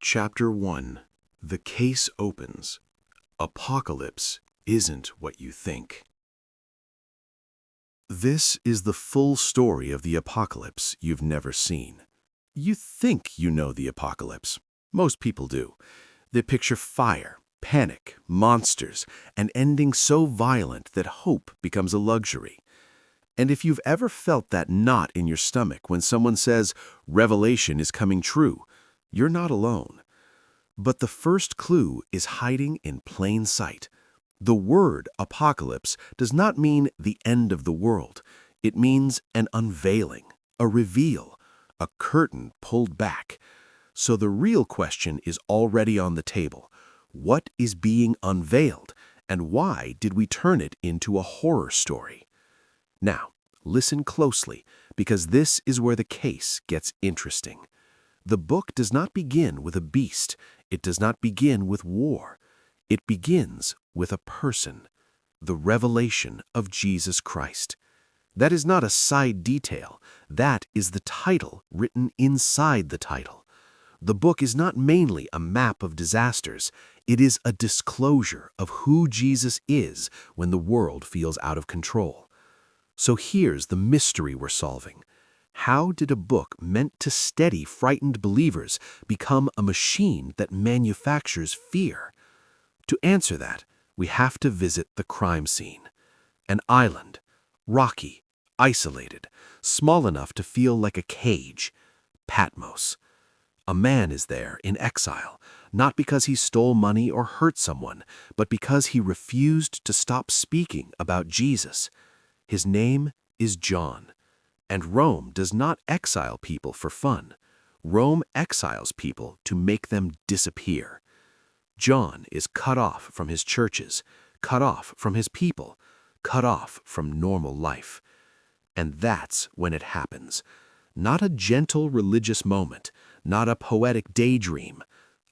Chapter 1. The Case Opens. Apocalypse isn't what you think. This is the full story of the apocalypse you've never seen. You think you know the apocalypse. Most people do. They picture fire, panic, monsters, an ending so violent that hope becomes a luxury. And if you've ever felt that knot in your stomach when someone says, "Revelation is coming true," you're not alone. But the first clue is hiding in plain sight. The word apocalypse does not mean the end of the world. It means an unveiling, a reveal, a curtain pulled back. So the real question is already on the table. What is being unveiled, and why did we turn it into a horror story? Now, listen closely, because this is where the case gets interesting. The book does not begin with a beast. It does not begin with war. It begins with a person, the revelation of Jesus Christ. That is not a side detail. That is the title written inside the title. The book is not mainly a map of disasters. It is a disclosure of who Jesus is when the world feels out of control. So here's the mystery we're solving. How did a book meant to steady frightened believers become a machine that manufactures fear? To answer that, we have to visit the crime scene. An island, rocky, isolated, small enough to feel like a cage. Patmos. A man is there in exile, not because he stole money or hurt someone, but because he refused to stop speaking about Jesus. His name is John. And Rome does not exile people for fun. Rome exiles people to make them disappear. John is cut off from his churches, cut off from his people, cut off from normal life. And that's when it happens. Not a gentle religious moment, not a poetic daydream.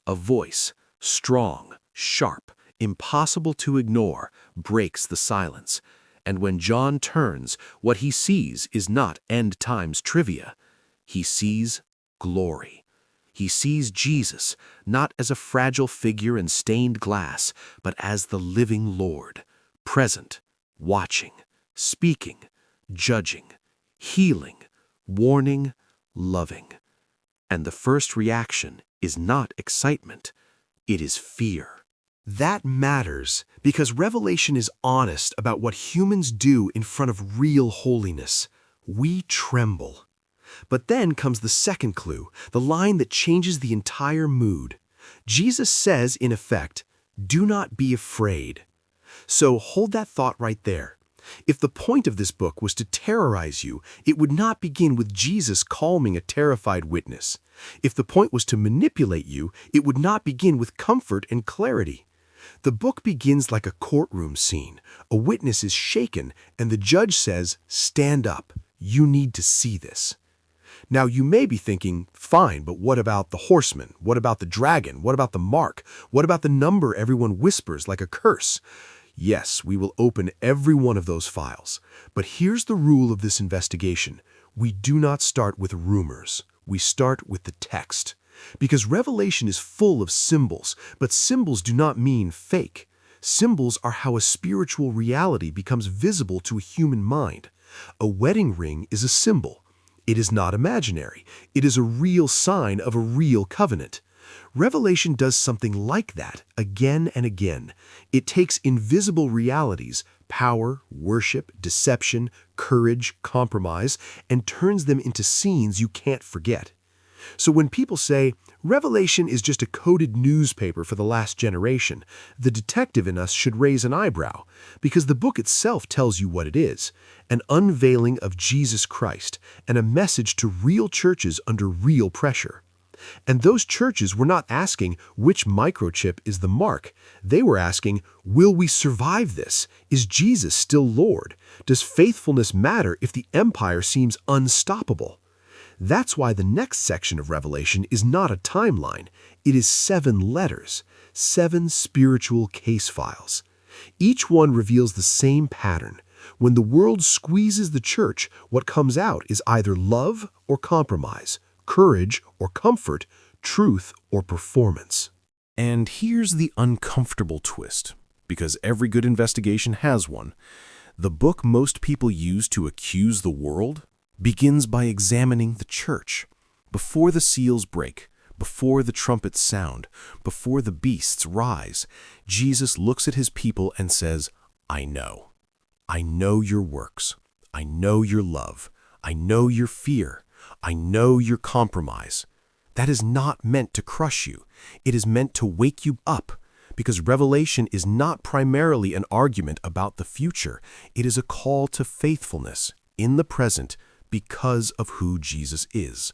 A voice, strong, sharp, impossible to ignore, breaks the silence. And when John turns, what he sees is not end times trivia. He sees glory. He sees Jesus, not as a fragile figure in stained glass, but as the living Lord, present, watching, speaking, judging, healing, warning, loving. And the first reaction is not excitement, it is fear. That matters because Revelation is honest about what humans do in front of real holiness. We tremble. But then comes the second clue, the line that changes the entire mood. Jesus says, in effect, "Do not be afraid." So hold that thought right there. If the point of this book was to terrorize you, it would not begin with Jesus calming a terrified witness. If the point was to manipulate you, it would not begin with comfort and clarity. The book begins like a courtroom scene. A witness is shaken, and the judge says, "Stand up. You need to see this." Now, you may be thinking, fine, but what about the horseman? What about the dragon? What about the mark? What about the number everyone whispers like a curse? Yes, we will open every one of those files. But here's the rule of this investigation. We do not start with rumors. We start with the text. Because Revelation is full of symbols, but symbols do not mean fake. Symbols are how a spiritual reality becomes visible to a human mind. A wedding ring is a symbol. It is not imaginary. It is a real sign of a real covenant. Revelation does something like that again and again. It takes invisible realities, power, worship, deception, courage, compromise, and turns them into scenes you can't forget. So when people say, Revelation is just a coded newspaper for the last generation, the detective in us should raise an eyebrow, because the book itself tells you what it is, an unveiling of Jesus Christ, and a message to real churches under real pressure. And those churches were not asking which microchip is the mark. They were asking, will we survive this? Is Jesus still Lord? Does faithfulness matter if the empire seems unstoppable? That's why the next section of Revelation is not a timeline. It is 7 letters, 7 spiritual case files. Each one reveals the same pattern. When the world squeezes the church, what comes out is either love or compromise, courage or comfort, truth or performance. And here's the uncomfortable twist, because every good investigation has one. The book most people use to accuse the world begins by examining the church. Before the seals break, before the trumpets sound, before the beasts rise, Jesus looks at his people and says, I know. I know your works. I know your love. I know your fear. I know your compromise. That is not meant to crush you. It is meant to wake you up, because Revelation is not primarily an argument about the future. It is a call to faithfulness in the present because of who Jesus is.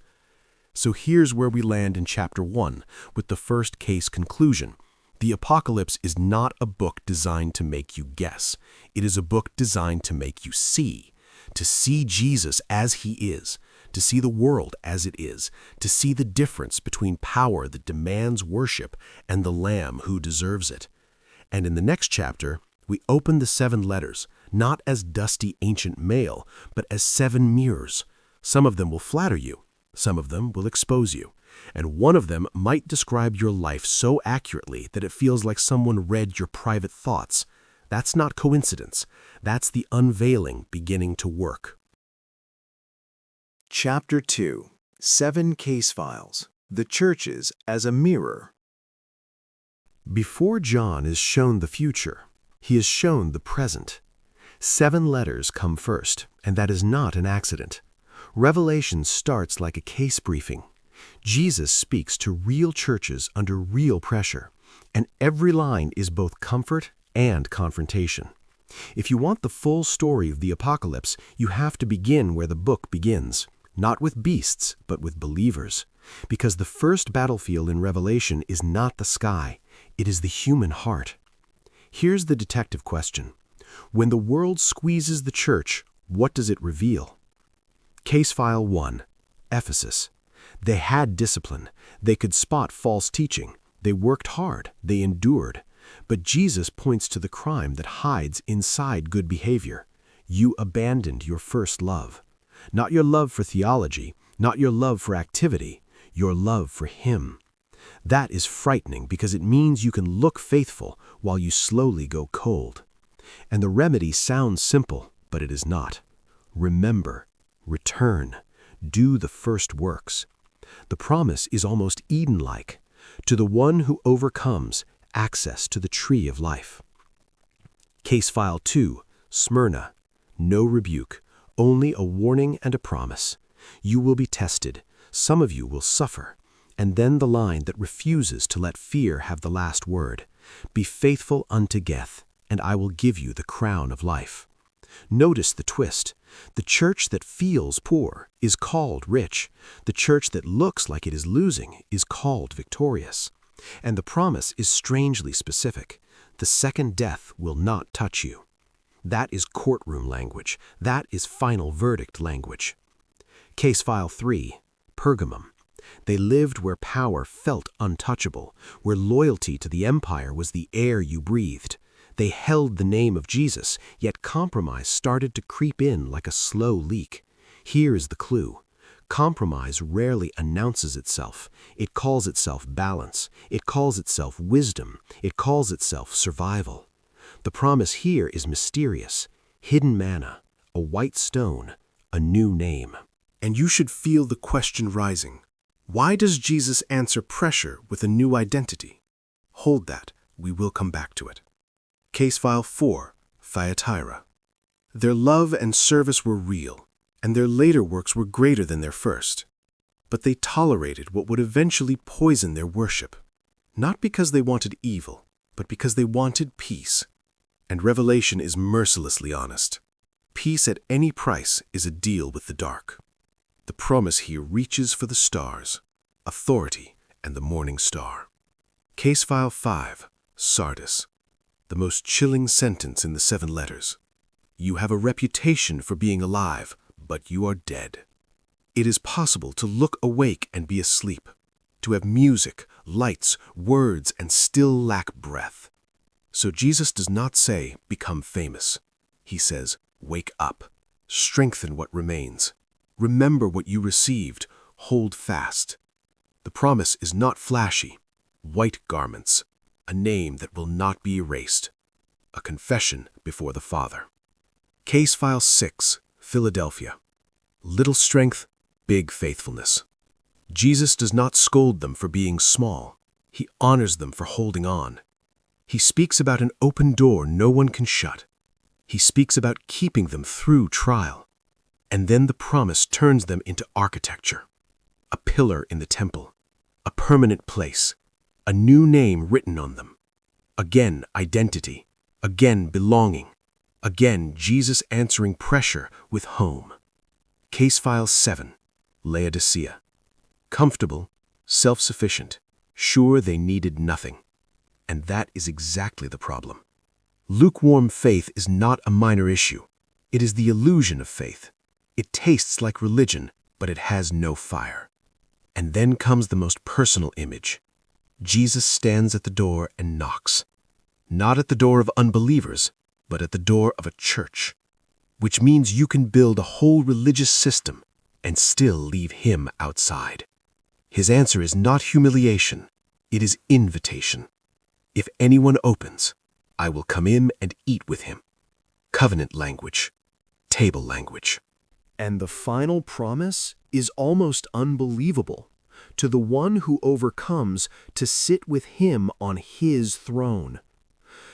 So here's where we land in chapter 1 with the first case conclusion. The Apocalypse is not a book designed to make you guess. It is a book designed to make you see Jesus as he is, to see the world as it is, to see the difference between power that demands worship and the Lamb who deserves it. And in the next chapter, we open the 7 letters, not as dusty ancient mail, but as 7 mirrors. Some of them will flatter you. Some of them will expose you. And one of them might describe your life so accurately that it feels like someone read your private thoughts. That's not coincidence. That's the unveiling beginning to work. Chapter 2. 7 Case Files. The Churches as a Mirror. Before John is shown the future, he is shown the present. 7 letters come first, and that is not an accident. Revelation starts like a case briefing. Jesus speaks to real churches under real pressure, and every line is both comfort and confrontation. If you want the full story of the Apocalypse, you have to begin where the book begins, not with beasts, but with believers. Because the first battlefield in Revelation is not the sky, it is the human heart. Here's the detective question. When the world squeezes the church, what does it reveal? Case File 1. Ephesus. They had discipline. They could spot false teaching. They worked hard. They endured. But Jesus points to the crime that hides inside good behavior. You abandoned your first love. Not your love for theology, not your love for activity, your love for Him. That is frightening because it means you can look faithful while you slowly go cold. And the remedy sounds simple, but it is not. Remember, return, do the first works. The promise is almost Eden-like. To the one who overcomes, access to the tree of life. Case File 2, Smyrna. No rebuke, only a warning and a promise. You will be tested. Some of you will suffer. And then the line that refuses to let fear have the last word. Be faithful unto death, and I will give you the crown of life. Notice the twist. The church that feels poor is called rich. The church that looks like it is losing is called victorious. And the promise is strangely specific. The second death will not touch you. That is courtroom language. That is final verdict language. Case File 3, Pergamum. They lived where power felt untouchable, where loyalty to the empire was the air you breathed. They held the name of Jesus, yet compromise started to creep in like a slow leak. Here is the clue. Compromise rarely announces itself. It calls itself balance. It calls itself wisdom. It calls itself survival. The promise here is mysterious. Hidden manna, a white stone, a new name. And you should feel the question rising. Why does Jesus answer pressure with a new identity? Hold that. We will come back to it. Case File 4, Thyatira. Their love and service were real, and their later works were greater than their first. But they tolerated what would eventually poison their worship, not because they wanted evil, but because they wanted peace. And Revelation is mercilessly honest. Peace at any price is a deal with the dark. The promise here reaches for the stars, authority, and the morning star. Case File 5, Sardis. The most chilling sentence in the 7 letters. You have a reputation for being alive, but you are dead. It is possible to look awake and be asleep, to have music, lights, words, and still lack breath. So Jesus does not say, become famous. He says, wake up, strengthen what remains. Remember what you received, hold fast. The promise is not flashy. White garments, a name that will not be erased, a confession before the Father. Case File 6, Philadelphia. Little strength, big faithfulness. Jesus does not scold them for being small. He honors them for holding on. He speaks about an open door no one can shut. He speaks about keeping them through trial. And then the promise turns them into architecture. A pillar in the temple, a permanent place, a new name written on them. Again, identity. Again, belonging. Again, Jesus answering pressure with home. Case File 7, Laodicea. Comfortable, self-sufficient, sure they needed nothing. And that is exactly the problem. Lukewarm faith is not a minor issue. It is the illusion of faith. It tastes like religion, but it has no fire. And then comes the most personal image. Jesus stands at the door and knocks. Not at the door of unbelievers, but at the door of a church. Which means you can build a whole religious system and still leave him outside. His answer is not humiliation, it is invitation. If anyone opens, I will come in and eat with him. Covenant language, table language. And the final promise is almost unbelievable. To the one who overcomes, to sit with him on his throne.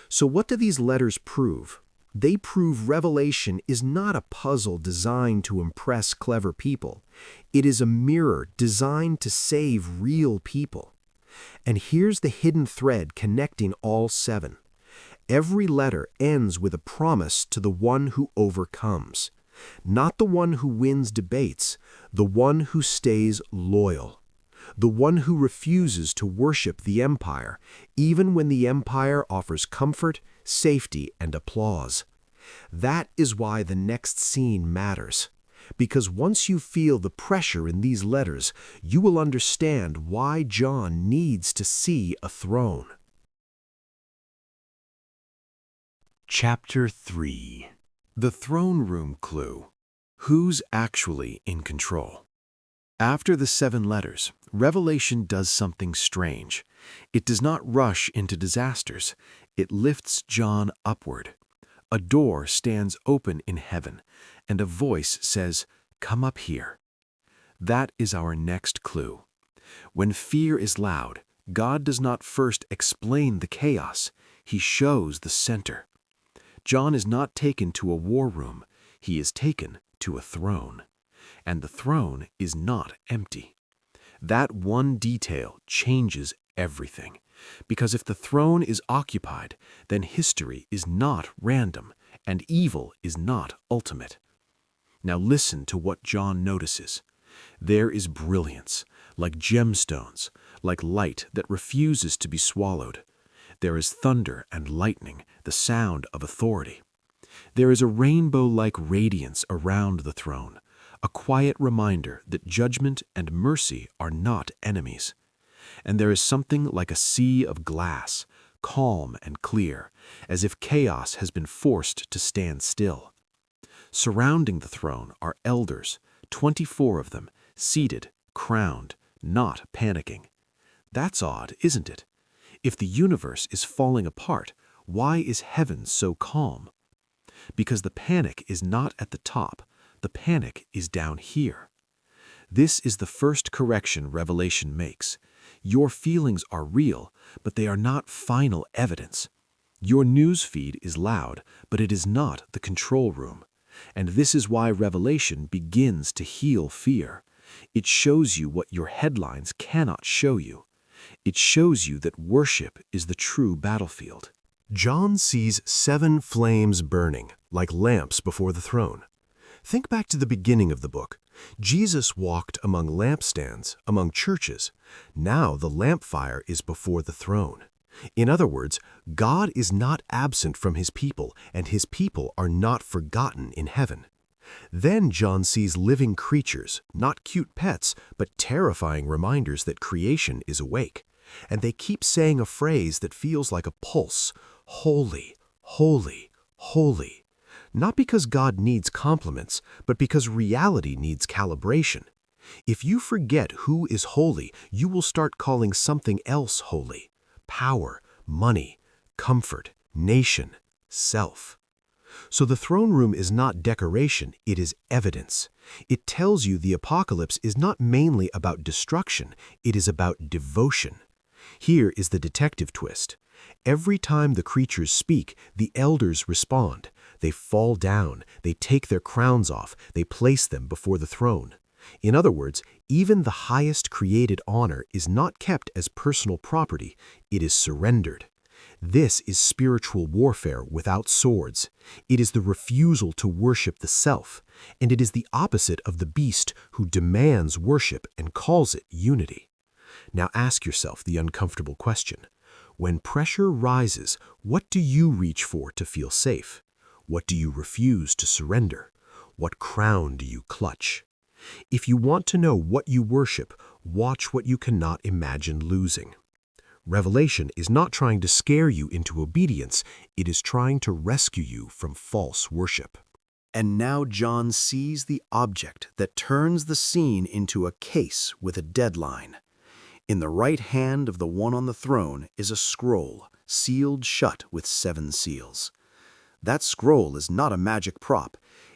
So what do these letters prove? They prove Revelation is not a puzzle designed to impress clever people. It is a mirror designed to save real people. And here's the hidden thread connecting all 7. Every letter ends with a promise to the one who overcomes. Not the one who wins debates, the one who stays loyal. The one who refuses to worship the empire, even when the empire offers comfort, safety, and applause. That is why the next scene matters. Because once you feel the pressure in these letters, you will understand why John needs to see a throne. Chapter 3. The Throne Room Clue. Who's actually in control? After the 7 letters, Revelation does something strange. It does not rush into disasters. It lifts John upward. A door stands open in heaven, and a voice says, "Come up here." That is our next clue. When fear is loud, God does not first explain the chaos. He shows the center. John is not taken to a war room. He is taken to a throne. And the throne is not empty. That one detail changes everything. Because if the throne is occupied, then history is not random, and evil is not ultimate. Now listen to what John notices. There is brilliance, like gemstones, like light that refuses to be swallowed. There is thunder and lightning, the sound of authority. There is a rainbow-like radiance around the throne, a quiet reminder that judgment and mercy are not enemies. And there is something like a sea of glass, calm and clear, as if chaos has been forced to stand still. Surrounding the throne are elders, 24 of them, seated, crowned, not panicking. That's odd, isn't it? If the universe is falling apart, why is heaven so calm? Because the panic is not at the top, the panic is down here. This is the first correction Revelation makes. Your feelings are real, but they are not final evidence. Your news feed is loud, but it is not the control room. And this is why Revelation begins to heal fear. It shows you what your headlines cannot show you. It shows you that worship is the true battlefield. John sees 7 flames burning, like lamps before the throne. Think back to the beginning of the book. Jesus walked among lampstands, among churches. Now the lamp fire is before the throne. In other words, God is not absent from his people, and his people are not forgotten in heaven. Then John sees living creatures, not cute pets, but terrifying reminders that creation is awake. And they keep saying a phrase that feels like a pulse: holy, holy, holy. Not because God needs compliments, but because reality needs calibration. If you forget who is holy, you will start calling something else holy: power, money, comfort, nation, self. So the throne room is not decoration, it is evidence. It tells you the apocalypse is not mainly about destruction, it is about devotion. Here is the detective twist. Every time the creatures speak, the elders respond. They fall down, they take their crowns off, they place them before the throne. In other words, even the highest created honor is not kept as personal property, it is surrendered. This is spiritual warfare without swords. It is the refusal to worship the self, and it is the opposite of the beast who demands worship and calls it unity. Now ask yourself the uncomfortable question. When pressure rises, what do you reach for to feel safe? What do you refuse to surrender? What crown do you clutch? If you want to know what you worship, watch what you cannot imagine losing. Revelation is not trying to scare you into obedience, it is trying to rescue you from false worship. And now John sees the object that turns the scene into a case with a deadline. In the right hand of the one on the throne is a scroll, sealed shut with 7 seals. That scroll is not a magic prop.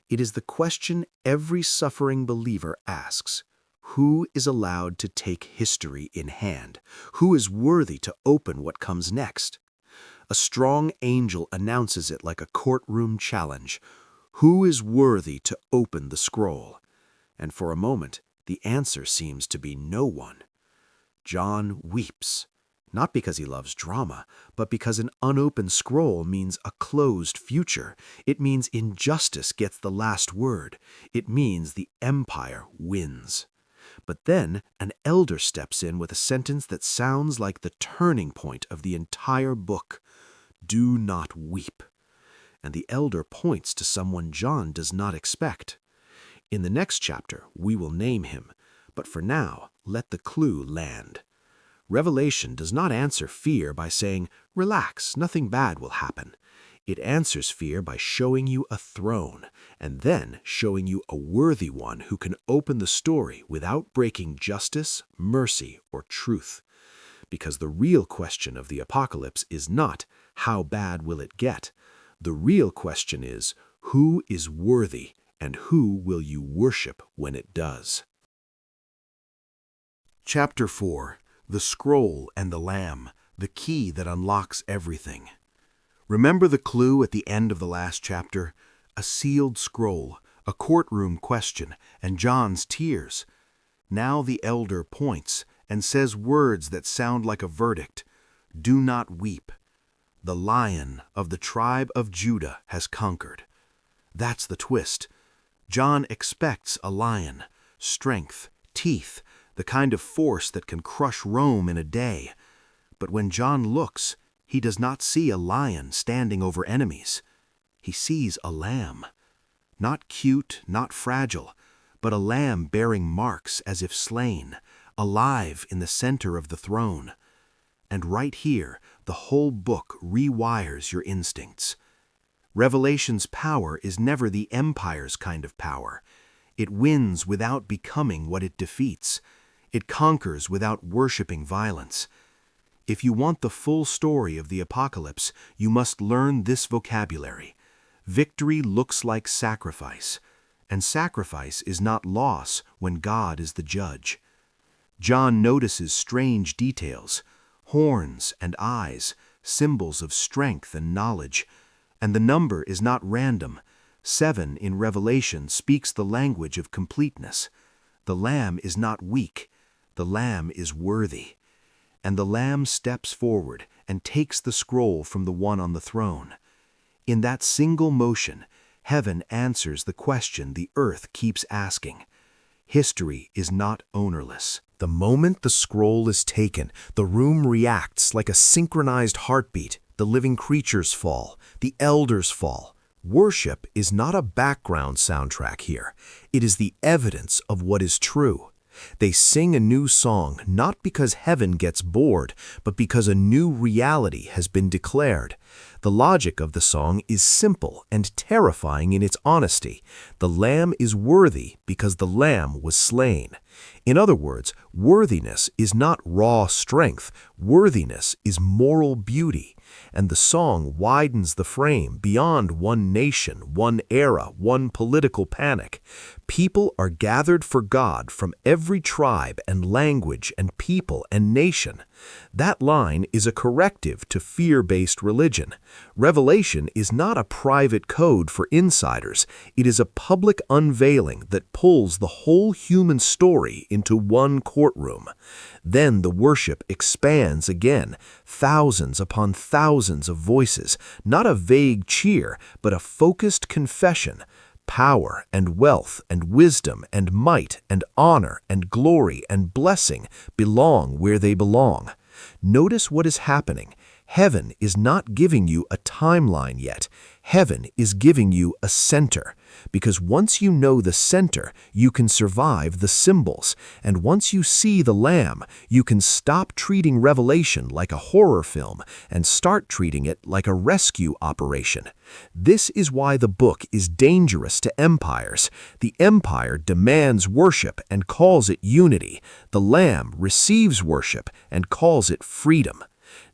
It is the question every suffering believer asks. Who is allowed to take history in hand? Who is worthy to open what comes next? A strong angel announces it like a courtroom challenge. Who is worthy to open the scroll? And for a moment, the answer seems to be no one. John weeps, not because he loves drama, but because an unopened scroll means a closed future. It means injustice gets the last word. It means the empire wins. But then an elder steps in with a sentence that sounds like the turning point of the entire book. Do not weep. And the elder points to someone John does not expect. In the next chapter, we will name him, but for now, let the clue land. Revelation does not answer fear by saying, relax, nothing bad will happen. It answers fear by showing you a throne, and then showing you a worthy one who can open the story without breaking justice, mercy, or truth. Because the real question of the apocalypse is not, how bad will it get? The real question is, who is worthy, and who will you worship when it does? Chapter 4. The Scroll and the Lamb, the key that unlocks everything. Remember the clue at the end of the last chapter? A sealed scroll, a courtroom question, and John's tears. Now the elder points and says words that sound like a verdict. Do not weep. The Lion of the tribe of Judah has conquered. That's the twist. John expects a lion, strength, teeth, the kind of force that can crush Rome in a day. But when John looks, he does not see a lion standing over enemies. He sees a lamb. Not cute, not fragile, but a lamb bearing marks as if slain, alive in the center of the throne. And right here, the whole book rewires your instincts. Revelation's power is never the empire's kind of power. It wins without becoming what it defeats. It conquers without worshiping violence. If you want the full story of the apocalypse, you must learn this vocabulary. Victory looks like sacrifice, and sacrifice is not loss when God is the judge. John notices strange details, horns and eyes, symbols of strength and knowledge, and the number is not random. 7 in Revelation speaks the language of completeness. The Lamb is not weak, the Lamb is worthy. And the Lamb steps forward and takes the scroll from the one on the throne. In that single motion, heaven answers the question the earth keeps asking. History is not ownerless. The moment the scroll is taken, the room reacts like a synchronized heartbeat. The living creatures fall, the elders fall. Worship is not a background soundtrack here. It is the evidence of what is true. They sing a new song not because heaven gets bored, but because a new reality has been declared. The logic of the song is simple and terrifying in its honesty. The Lamb is worthy because the Lamb was slain. In other words, worthiness is not raw strength. Worthiness is moral beauty. And the song widens the frame beyond one nation, one era, one political panic. People are gathered for God from every tribe and language and people and nation. That line is a corrective to fear-based religion. Revelation is not a private code for insiders. It is a public unveiling that pulls the whole human story into one courtroom. Then the worship expands again, thousands upon thousands of voices, not a vague cheer, but a focused confession. Power and wealth and wisdom and might and honor and glory and blessing belong where they belong. Notice what is happening. Heaven is not giving you a timeline yet. Heaven is giving you a center. Because once you know the center, you can survive the symbols. And once you see the Lamb, you can stop treating Revelation like a horror film and start treating it like a rescue operation. This is why the book is dangerous to empires. The empire demands worship and calls it unity. The Lamb receives worship and calls it freedom.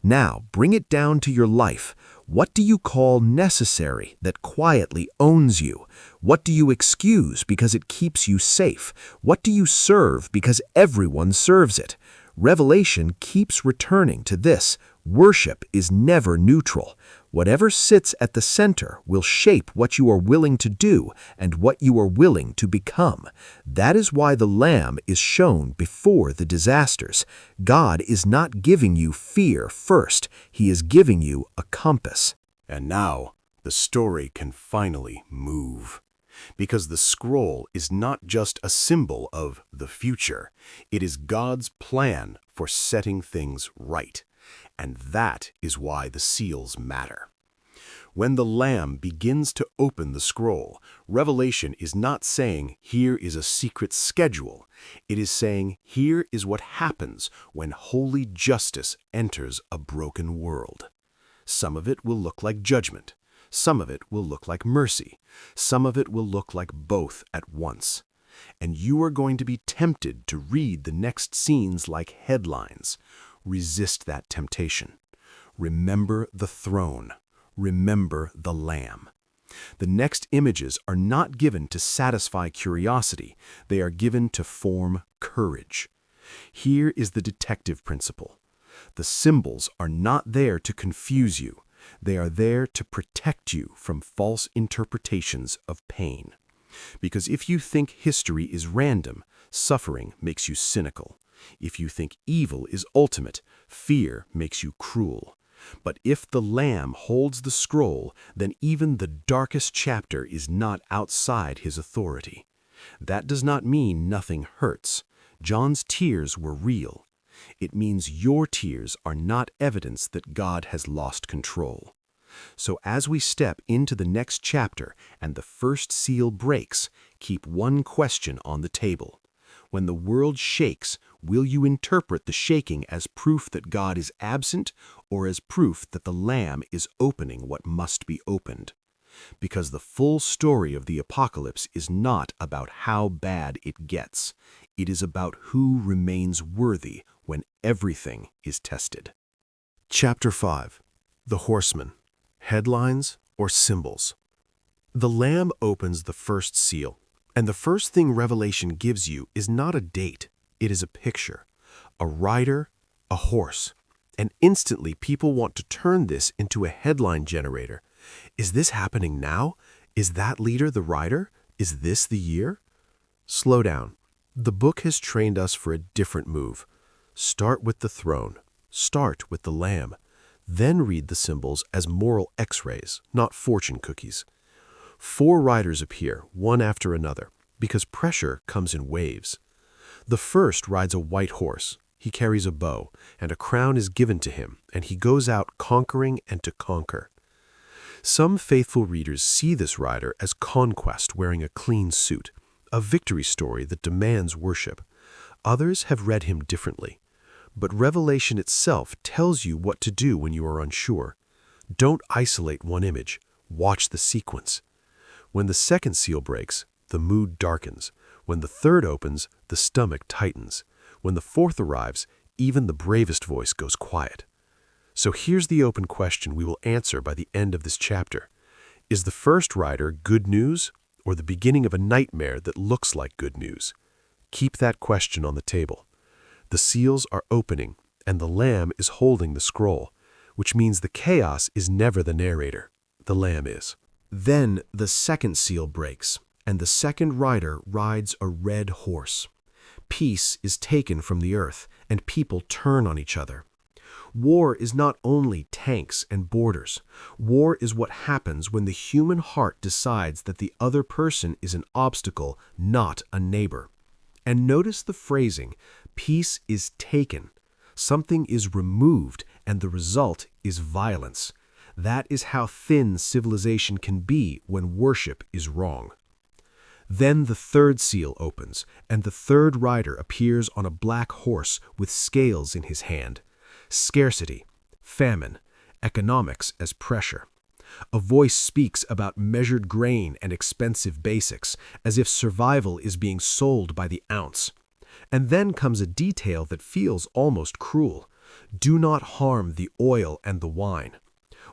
Now, bring it down to your life. What do you call necessary that quietly owns you? What do you excuse because it keeps you safe? What do you serve because everyone serves it? Revelation keeps returning to this. Worship is never neutral. Whatever sits at the center will shape what you are willing to do and what you are willing to become. That is why the Lamb is shown before the disasters. God is not giving you fear first. He is giving you a compass. And now, the story can finally move. Because the scroll is not just a symbol of the future. It is God's plan for setting things right. And that is why the seals matter. When the Lamb begins to open the scroll, Revelation is not saying, here is a secret schedule. It is saying, here is what happens when holy justice enters a broken world. Some of it will look like judgment. Some of it will look like mercy. Some of it will look like both at once. And you are going to be tempted to read the next scenes like headlines. Resist that temptation. Remember the throne. Remember the Lamb. The next images are not given to satisfy curiosity. They are given to form courage. Here is the detective principle. The symbols are not there to confuse you. They are there to protect you from false interpretations of pain. Because if you think history is random, suffering makes you cynical. If you think evil is ultimate, fear makes you cruel. But if the Lamb holds the scroll, then even the darkest chapter is not outside his authority. That does not mean nothing hurts. John's tears were real. It means your tears are not evidence that God has lost control. So as we step into the next chapter and the first seal breaks, keep one question on the table. When the world shakes, will you interpret the shaking as proof that God is absent or as proof that the Lamb is opening what must be opened? Because the full story of the apocalypse is not about how bad it gets. It is about who remains worthy when everything is tested. Chapter 5. The Horseman. Headlines or symbols. The Lamb opens the first seal, and the first thing Revelation gives you is not a date. It is a picture, a rider, a horse. And instantly people want to turn this into a headline generator. Is this happening now? Is that leader the rider? Is this the year? Slow down. The book has trained us for a different move. Start with the throne. Start with the Lamb. Then read the symbols as moral x-rays, not fortune cookies. 4 riders appear, one after another, because pressure comes in waves. The first rides a white horse. He carries a bow, and a crown is given to him, and he goes out conquering and to conquer. Some faithful readers see this rider as conquest wearing a clean suit, a victory story that demands worship. Others have read him differently. But Revelation itself tells you what to do when you are unsure. Don't isolate one image. Watch the sequence. When the second seal breaks, the mood darkens. When the third opens, the stomach tightens. When the fourth arrives, even the bravest voice goes quiet. So here's the open question we will answer by the end of this chapter. Is the first rider good news or the beginning of a nightmare that looks like good news? Keep that question on the table. The seals are opening, and the Lamb is holding the scroll, which means the chaos is never the narrator. The Lamb is. Then the second seal breaks, and the second rider rides a red horse. Peace is taken from the earth, and people turn on each other. War is not only tanks and borders. War is what happens when the human heart decides that the other person is an obstacle, not a neighbor. And notice the phrasing, peace is taken. Something is removed, and the result is violence. That is how thin civilization can be when worship is wrong. Then the third seal opens, and the third rider appears on a black horse with scales in his hand. Scarcity, famine, economics as pressure. A voice speaks about measured grain and expensive basics, as if survival is being sold by the ounce. And then comes a detail that feels almost cruel. Do not harm the oil and the wine.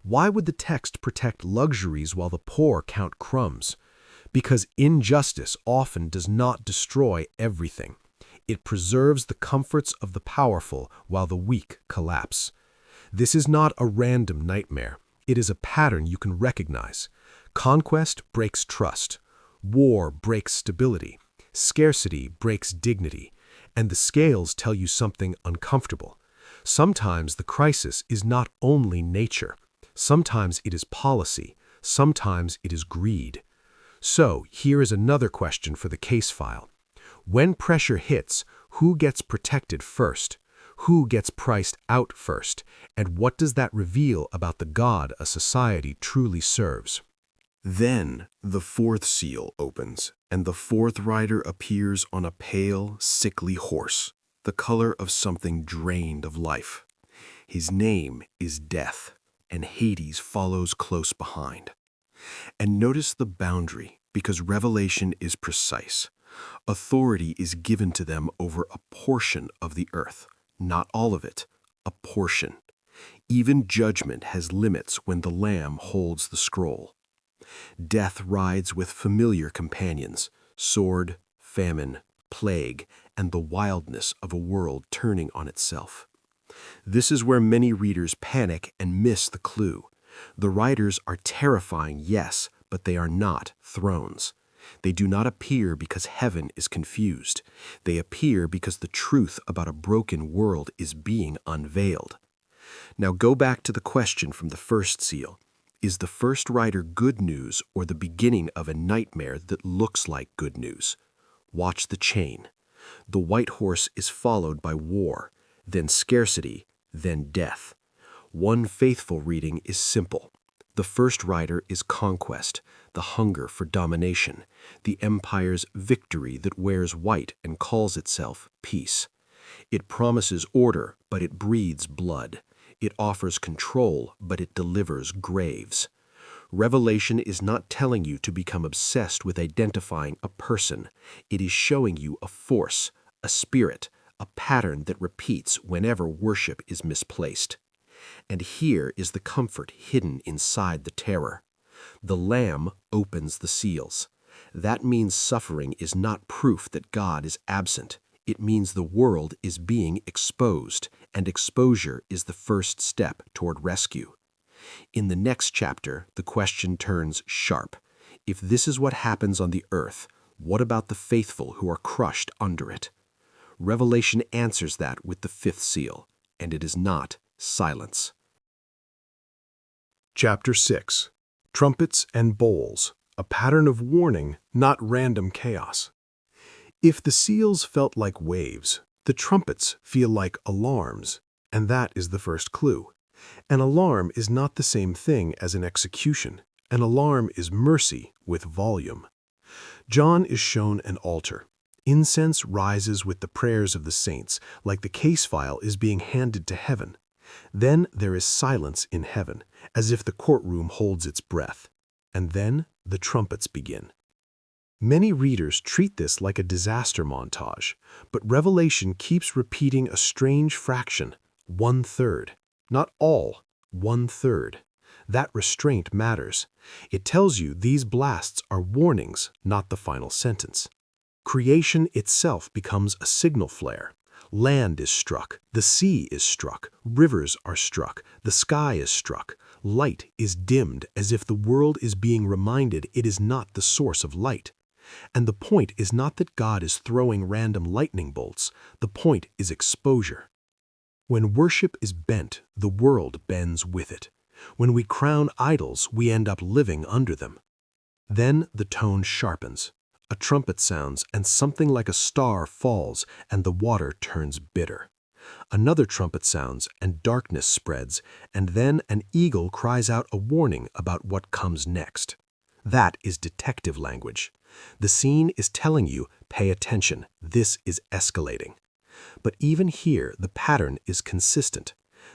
Why would the text protect luxuries while the poor count crumbs? Because injustice often does not destroy everything. It preserves the comforts of the powerful while the weak collapse. This is not a random nightmare. It is a pattern you can recognize. Conquest breaks trust. War breaks stability. Scarcity breaks dignity. And the scales tell you something uncomfortable. Sometimes the crisis is not only nature. Sometimes it is policy. Sometimes it is greed. So, here is another question for the case file. When pressure hits, who gets protected first? Who gets priced out first? And what does that reveal about the God a society truly serves? Then the fourth seal opens, and the fourth rider appears on a pale, sickly horse, the color of something drained of life. His name is Death, and Hades follows close behind. And notice the boundary, because Revelation is precise. Authority is given to them over a portion of the earth, not all of it, a portion. Even judgment has limits when the Lamb holds the scroll. Death rides with familiar companions, sword, famine, plague, and the wildness of a world turning on itself. This is where many readers panic and miss the clue. The riders are terrifying, yes, but they are not thrones. They do not appear because heaven is confused. They appear because the truth about a broken world is being unveiled. Now go back to the question from the first seal. Is the first rider good news or the beginning of a nightmare that looks like good news? Watch the chain. The white horse is followed by war, then scarcity, then death. One faithful reading is simple. The first rider is conquest, the hunger for domination, the empire's victory that wears white and calls itself peace. It promises order, but it breathes blood. It offers control, but it delivers graves. Revelation is not telling you to become obsessed with identifying a person. It is showing you a force, a spirit, a pattern that repeats whenever worship is misplaced. And here is the comfort hidden inside the terror. The Lamb opens the seals. That means suffering is not proof that God is absent. It means the world is being exposed, and exposure is the first step toward rescue. In the next chapter, the question turns sharp. If this is what happens on the earth, what about the faithful who are crushed under it? Revelation answers that with the fifth seal, and it is not silence. Chapter 6. Trumpets and Bowls, a pattern of warning, not random chaos. If the seals felt like waves, the trumpets feel like alarms, and that is the first clue. An alarm is not the same thing as an execution. An alarm is mercy with volume. John is shown an altar. Incense rises with the prayers of the saints, like the case file is being handed to heaven. Then there is silence in heaven, as if the courtroom holds its breath. And then the trumpets begin. Many readers treat this like a disaster montage, but Revelation keeps repeating a strange fraction, 1/3. Not all, 1/3. That restraint matters. It tells you these blasts are warnings, not the final sentence. Creation itself becomes a signal flare. Land is struck, the sea is struck, rivers are struck, the sky is struck. Light is dimmed as if the world is being reminded it is not the source of light. And the point is not that God is throwing random lightning bolts. The point is exposure. When worship is bent, the world bends with it. When we crown idols, we end up living under them. Then the tone sharpens. A trumpet sounds, and something like a star falls, and the water turns bitter. Another trumpet sounds, and darkness spreads, and then an eagle cries out a warning about what comes next. That is detective language. The scene is telling you, pay attention, this is escalating. But even here, the pattern is consistent.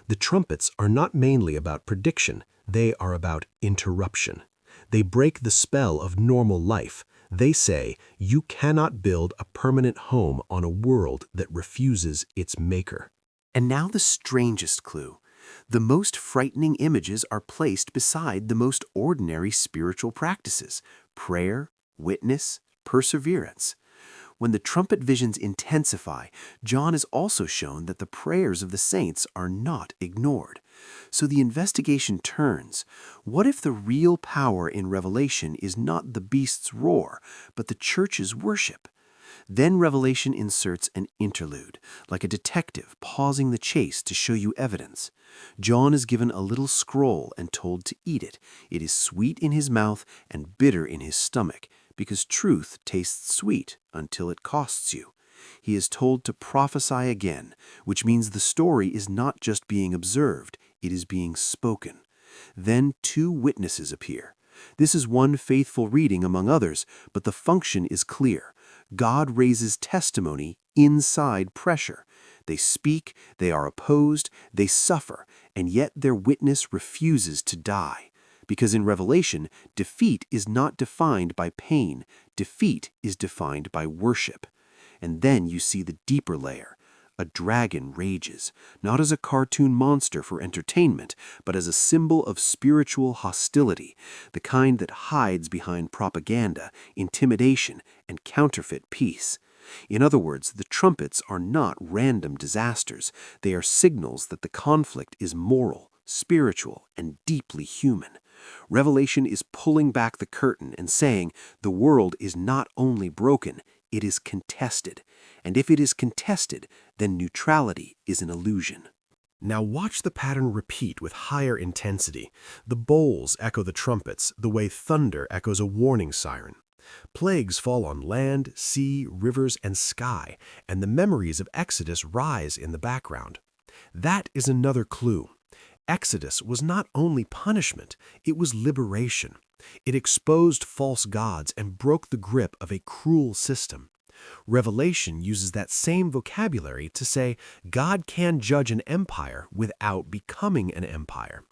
The trumpets are not mainly about prediction, they are about interruption. They break the spell of normal life. They say, you cannot build a permanent home on a world that refuses its maker. And now the strangest clue. The most frightening images are placed beside the most ordinary spiritual practices: prayer, witness, perseverance. When the trumpet visions intensify, John is also shown that the prayers of the saints are not ignored. So the investigation turns. What if the real power in Revelation is not the beast's roar, but the church's worship? Then Revelation inserts an interlude, like a detective pausing the chase to show you evidence. John is given a little scroll and told to eat it. It is sweet in his mouth and bitter in his stomach, because truth tastes sweet until it costs you. He is told to prophesy again, which means the story is not just being observed, it is being spoken. Then 2 witnesses appear. This is one faithful reading among others, but the function is clear. God raises testimony inside pressure. They speak, they are opposed, they suffer, and yet their witness refuses to die. Because in Revelation, defeat is not defined by pain, defeat is defined by worship. And then you see the deeper layer. A dragon rages, not as a cartoon monster for entertainment, but as a symbol of spiritual hostility, the kind that hides behind propaganda, intimidation, and counterfeit peace. In other words, the trumpets are not random disasters. They are signals that the conflict is moral, spiritual, and deeply human. Revelation is pulling back the curtain and saying the world is not only broken, it is contested. And if it is contested, then neutrality is an illusion. Now watch the pattern repeat with higher intensity. The bowls echo the trumpets, the way thunder echoes a warning siren. Plagues fall on land, sea, rivers, and sky, and the memories of Exodus rise in the background. That is another clue. Exodus was not only punishment, it was liberation. It exposed false gods and broke the grip of a cruel system. Revelation uses that same vocabulary to say God can judge an empire without becoming an empire.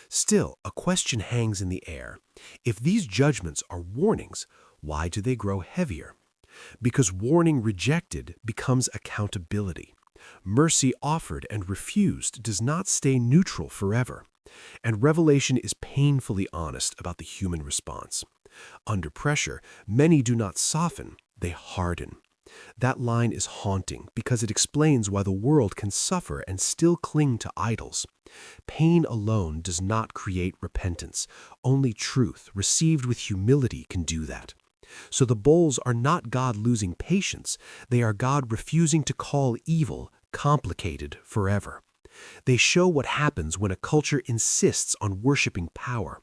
Still, a question hangs in the air. If these judgments are warnings, why do they grow heavier? Because warning rejected becomes accountability. Mercy offered and refused does not stay neutral forever. And Revelation is painfully honest about the human response. Under pressure, many do not soften, they harden. That line is haunting because it explains why the world can suffer and still cling to idols. Pain alone does not create repentance. Only truth, received with humility, can do that. So the bowls are not God losing patience. They are God refusing to call evil complicated forever. They show what happens when a culture insists on worshiping power.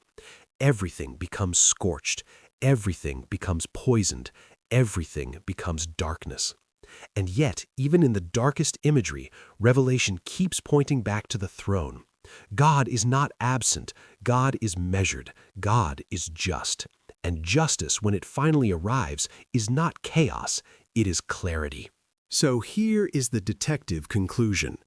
Everything becomes scorched. Everything becomes poisoned. Everything becomes darkness. And yet, even in the darkest imagery, Revelation keeps pointing back to the throne. God is not absent. God is measured. God is just. And justice, when it finally arrives, is not chaos. It is clarity. So here is the detective conclusion.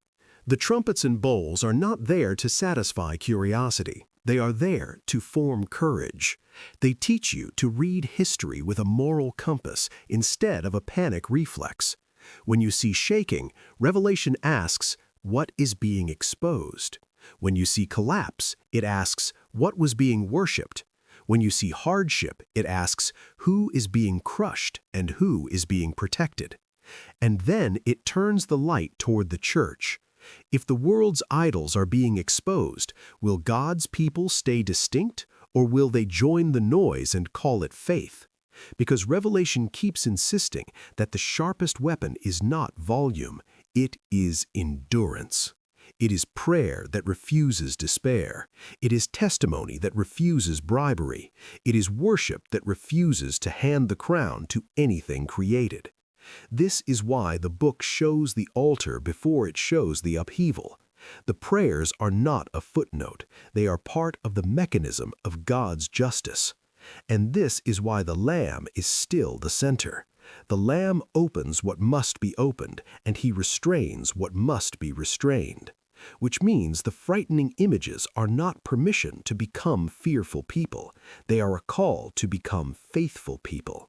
The trumpets and bowls are not there to satisfy curiosity. They are there to form courage. They teach you to read history with a moral compass instead of a panic reflex. When you see shaking, Revelation asks, what is being exposed? When you see collapse, it asks, what was being worshipped? When you see hardship, it asks, who is being crushed and who is being protected? And then it turns the light toward the church. If the world's idols are being exposed, will God's people stay distinct, or will they join the noise and call it faith? Because Revelation keeps insisting that the sharpest weapon is not volume, it is endurance. It is prayer that refuses despair. It is testimony that refuses bribery. It is worship that refuses to hand the crown to anything created. This is why the book shows the altar before it shows the upheaval. The prayers are not a footnote. They are part of the mechanism of God's justice. And this is why the Lamb is still the center. The Lamb opens what must be opened, and he restrains what must be restrained. Which means the frightening images are not permission to become fearful people. They are a call to become faithful people.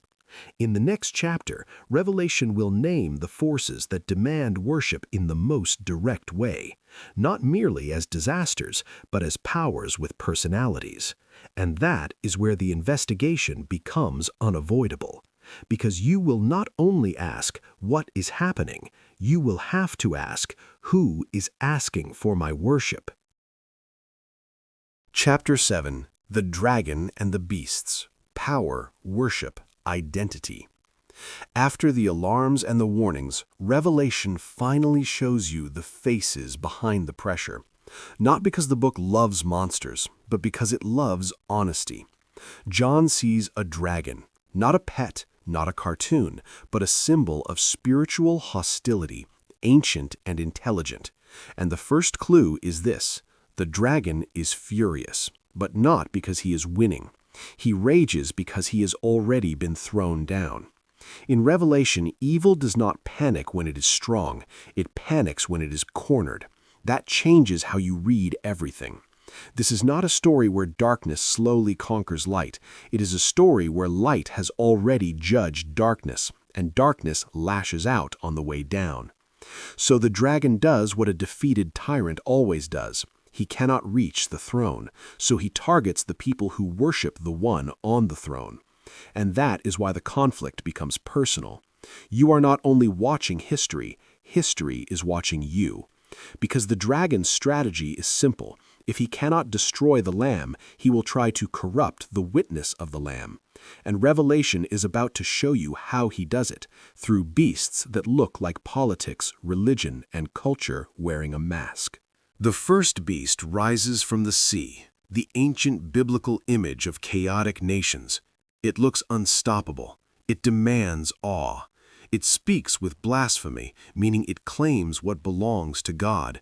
In the next chapter, Revelation will name the forces that demand worship in the most direct way, not merely as disasters, but as powers with personalities. And that is where the investigation becomes unavoidable. Because you will not only ask, what is happening? You will have to ask, who is asking for my worship? Chapter 7. The Dragon and the Beasts. Power, Worship, Identity. After the alarms and the warnings, Revelation finally shows you the faces behind the pressure. Not because the book loves monsters, but because it loves honesty. John sees a dragon, not a pet, not a cartoon, but a symbol of spiritual hostility, ancient and intelligent. And the first clue is this: the dragon is furious, but not because he is winning. He rages because he has already been thrown down. In Revelation, evil does not panic when it is strong. It panics when it is cornered. That changes how you read everything. This is not a story where darkness slowly conquers light. It is a story where light has already judged darkness, and darkness lashes out on the way down. So the dragon does what a defeated tyrant always does. He cannot reach the throne, so he targets the people who worship the one on the throne. And that is why the conflict becomes personal. You are not only watching history, history is watching you. Because the dragon's strategy is simple. If he cannot destroy the Lamb, he will try to corrupt the witness of the Lamb. And Revelation is about to show you how he does it, through beasts that look like politics, religion, and culture wearing a mask. The first beast rises from the sea, the ancient biblical image of chaotic nations. It looks unstoppable. It demands awe. It speaks with blasphemy, meaning it claims what belongs to God.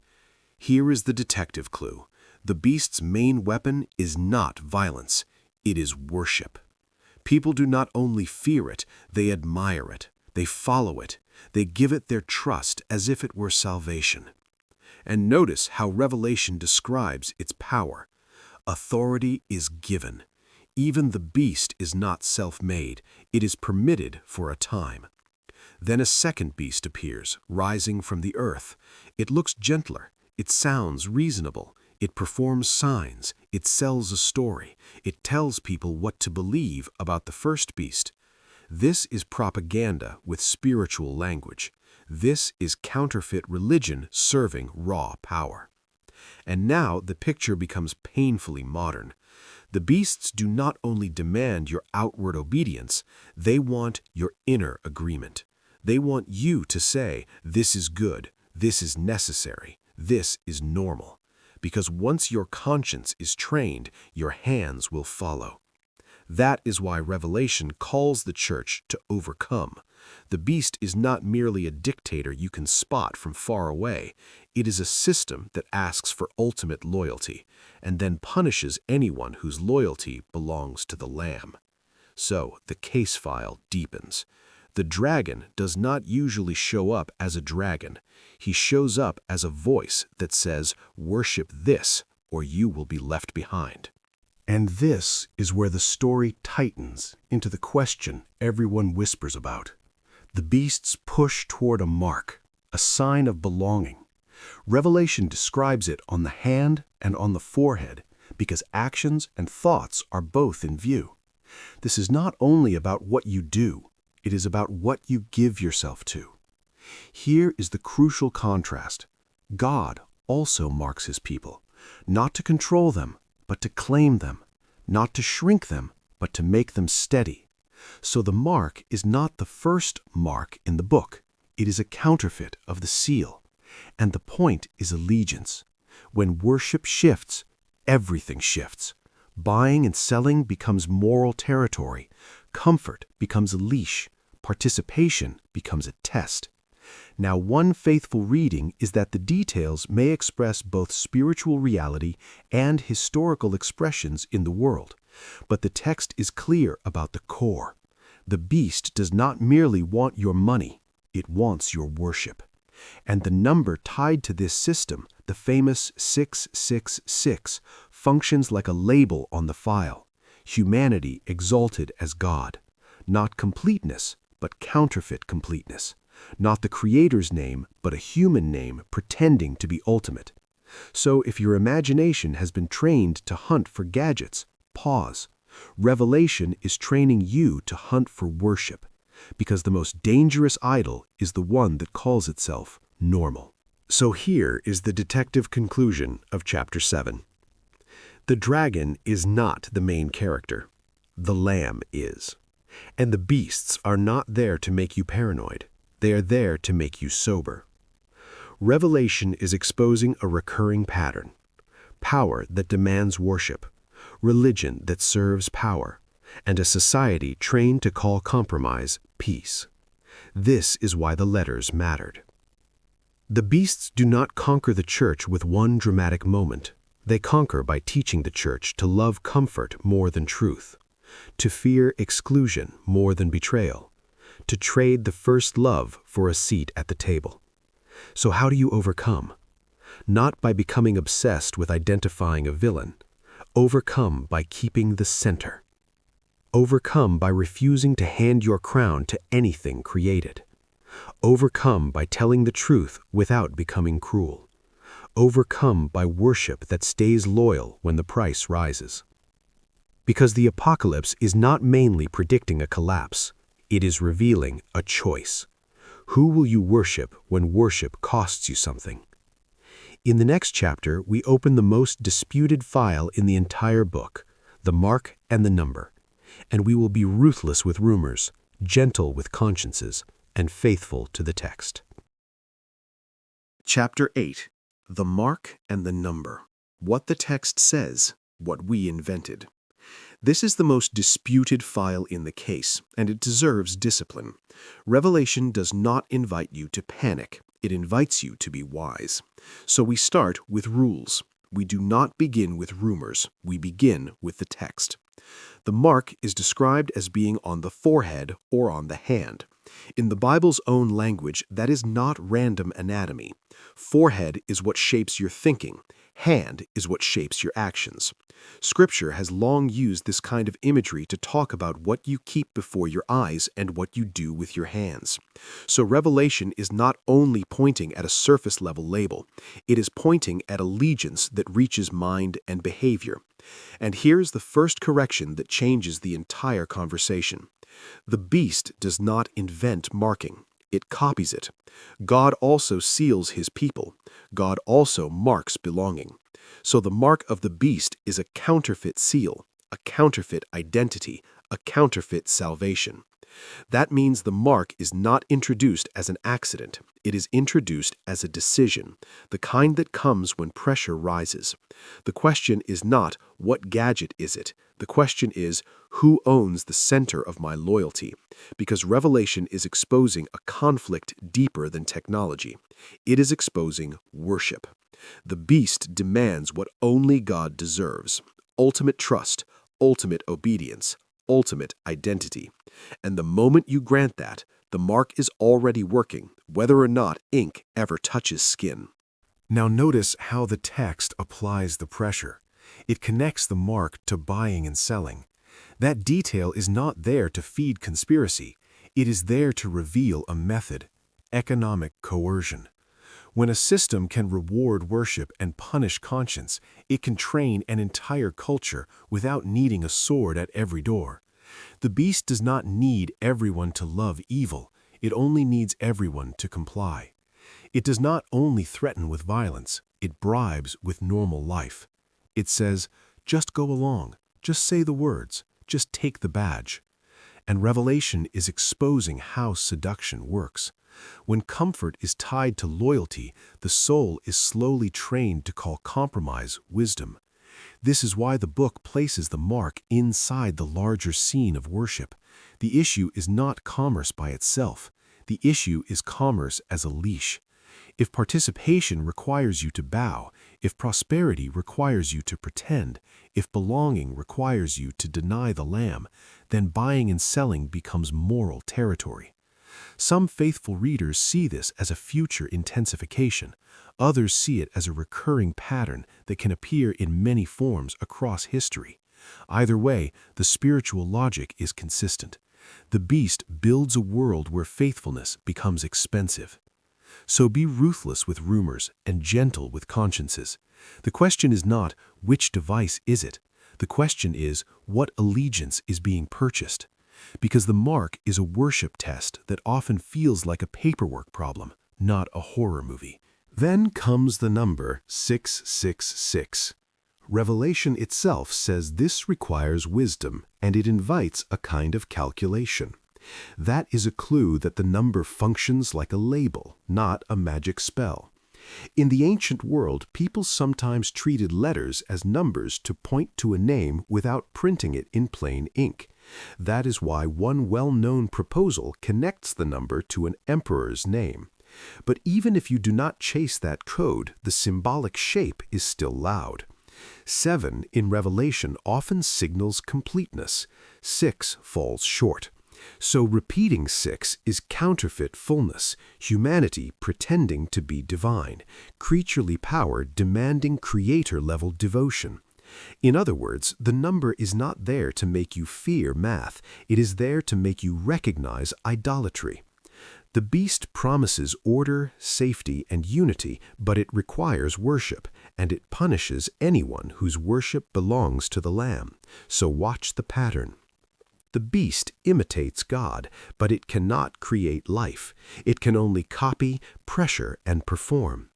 Here is the detective clue. The beast's main weapon is not violence. It is worship. People do not only fear it, they admire it. They follow it. They give it their trust as if it were salvation. And notice how Revelation describes its power. Authority is given. Even the beast is not self-made. It is permitted for a time. Then a second beast appears, rising from the earth. It looks gentler. It sounds reasonable. It performs signs. It sells a story. It tells people what to believe about the first beast. This is propaganda with spiritual language. This is counterfeit religion serving raw power. And now the picture becomes painfully modern. The beasts do not only demand your outward obedience, they want your inner agreement. They want you to say, this is good, this is necessary, this is normal. Because once your conscience is trained, your hands will follow. That is why Revelation calls the church to overcome. The beast is not merely a dictator you can spot from far away. It is a system that asks for ultimate loyalty, and then punishes anyone whose loyalty belongs to the Lamb. So the case file deepens. The dragon does not usually show up as a dragon. He shows up as a voice that says, worship this or you will be left behind. And this is where the story tightens into the question everyone whispers about. The beasts push toward a mark, a sign of belonging. Revelation describes it on the hand and on the forehead because actions and thoughts are both in view. This is not only about what you do, it is about what you give yourself to. Here is the crucial contrast. God also marks his people, not to control them, but to claim them, not to shrink them, but to make them steady. So the mark is not the first mark in the book. It is a counterfeit of the seal. And the point is allegiance. When worship shifts, everything shifts. Buying and selling becomes moral territory. Comfort becomes a leash. Participation becomes a test. Now, one faithful reading is that the details may express both spiritual reality and historical expressions in the world. But the text is clear about the core. The beast does not merely want your money, it wants your worship. And the number tied to this system, the famous 666, functions like a label on the file. Humanity exalted as God. Not completeness, but counterfeit completeness. Not the Creator's name, but a human name pretending to be ultimate. So if your imagination has been trained to hunt for gadgets, pause. Revelation is training you to hunt for worship, because the most dangerous idol is the one that calls itself normal. So here is the detective conclusion of chapter 7. The dragon is not the main character. The lamb is. And the beasts are not there to make you paranoid. They are there to make you sober. Revelation is exposing a recurring pattern. Power that demands worship. Religion that serves power. And a society trained to call compromise peace. This is why the letters mattered. The beasts do not conquer the church with one dramatic moment. They conquer by teaching the church to love comfort more than truth, to fear exclusion more than betrayal, to trade the first love for a seat at the table. So how do you overcome? Not by becoming obsessed with identifying a villain. Overcome by keeping the center. Overcome by refusing to hand your crown to anything created. Overcome by telling the truth without becoming cruel. Overcome by worship that stays loyal when the price rises. Because the apocalypse is not mainly predicting a collapse, it is revealing a choice. Who will you worship when worship costs you something? In the next chapter, we open the most disputed file in the entire book, the mark and the number. And we will be ruthless with rumors, gentle with consciences, and faithful to the text. Chapter 8. The Mark and the Number. What the text says, what we invented. This is the most disputed file in the case, and it deserves discipline. Revelation does not invite you to panic. It invites you to be wise. So we start with rules. We do not begin with rumors. We begin with the text. The mark is described as being on the forehead or on the hand. In the Bible's own language, that is not random anatomy. Forehead is what shapes your thinking. Hand is what shapes your actions. Scripture has long used this kind of imagery to talk about what you keep before your eyes and what you do with your hands. So Revelation is not only pointing at a surface-level label, it is pointing at allegiance that reaches mind and behavior. And here's the first correction that changes the entire conversation. The beast does not invent marking. It copies it. God also seals his people. God also marks belonging. So the mark of the beast is a counterfeit seal, a counterfeit identity, a counterfeit salvation. That means the mark is not introduced as an accident. It is introduced as a decision, the kind that comes when pressure rises. The question is not, what gadget is it? The question is, who owns the center of my loyalty? Because Revelation is exposing a conflict deeper than technology. It is exposing worship. The beast demands what only God deserves: ultimate trust, ultimate obedience, ultimate identity. And the moment you grant that, the mark is already working, whether or not ink ever touches skin. Now notice how the text applies the pressure. It connects the mark to buying and selling. That detail is not there to feed conspiracy. It is there to reveal a method: economic coercion. When a system can reward worship and punish conscience, it can train an entire culture without needing a sword at every door. The beast does not need everyone to love evil. It only needs everyone to comply. It does not only threaten with violence, it bribes with normal life. It says, just go along, just say the words, just take the badge. And Revelation is exposing how seduction works. When comfort is tied to loyalty, the soul is slowly trained to call compromise wisdom. This is why the book places the mark inside the larger scene of worship. The issue is not commerce by itself. The issue is commerce as a leash. If participation requires you to bow, if prosperity requires you to pretend, if belonging requires you to deny the Lamb, then buying and selling becomes moral territory. Some faithful readers see this as a future intensification. Others see it as a recurring pattern that can appear in many forms across history. Either way, the spiritual logic is consistent. The beast builds a world where faithfulness becomes expensive. So be ruthless with rumors and gentle with consciences. The question is not, which device is it? The question is, what allegiance is being purchased? Because the mark is a worship test that often feels like a paperwork problem, not a horror movie. Then comes the number 666. Revelation itself says this requires wisdom, and it invites a kind of calculation. That is a clue that the number functions like a label, not a magic spell. In the ancient world, people sometimes treated letters as numbers to point to a name without printing it in plain ink. That is why one well-known proposal connects the number to an emperor's name. But even if you do not chase that code, the symbolic shape is still loud. 7 in Revelation often signals completeness. 6 falls short. So repeating 6 is counterfeit fullness, humanity pretending to be divine, creaturely power demanding creator-level devotion. In other words, the number is not there to make you fear math, it is there to make you recognize idolatry. The beast promises order, safety, and unity, but it requires worship, and it punishes anyone whose worship belongs to the Lamb. So watch the pattern. The beast imitates God, but it cannot create life. It can only copy, pressure, and perform.